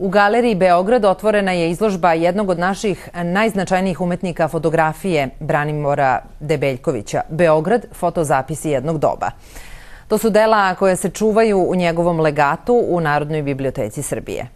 U Galeriji Beograd otvorena je izložba jednog od naših najznačajnijih umetnika fotografije, Branimora Debeljkovića, Beograd, fotozapisi jednog doba. To su dela koja se čuvaju u njegovom legatu u Narodnoj biblioteci Srbije.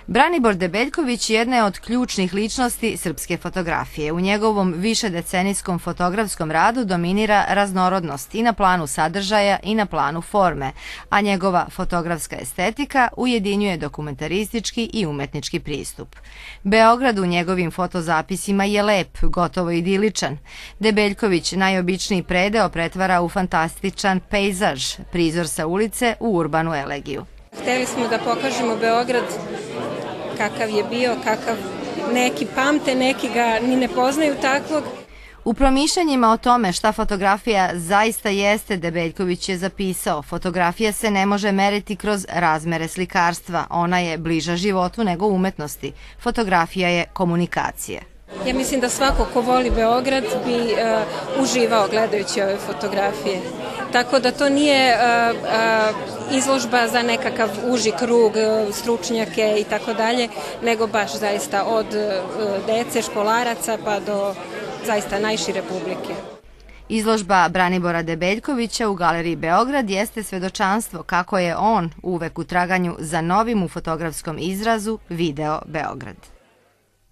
Branimor Debeljković jedna je od ključnih ličnosti srpske fotografije. U njegovom višedecenijskom fotografskom radu dominira raznorodnost i na planu sadržaja i na planu forme, a njegova fotografska estetika ujedinjuje dokumentaristički i umetnički pristup. Beograd u njegovim fotozapisima je lep, gotovo idiličan. Debeljković najobičniji predeo pretvara u fantastičan pejzaž, prizor sa ulice u urbanu elegiju. Hteli smo da pokažemo Beograd kakav je bio, kakav neki pamte, neki ga ni ne poznaju takvog. U promišljanjima o tome šta fotografija zaista jeste, Debeljković je zapisao: fotografija se ne može meriti kroz razmere slikarstva, ona je bliža životu nego umetnosti. Fotografija je komunikacija. Ja mislim da svako ko voli Beograd bi uživao gledajući ove fotografije. Tako da to nije izložba za nekakav uži krug, stručnjake i tako dalje, nego baš zaista od dece, školaraca pa do zaista najšire publike. Izložba Branimora Debeljkovića u Galeriji Beograd jeste svedočanstvo kako je on uvek u traganju za novim u fotografskom izrazu video Beograd.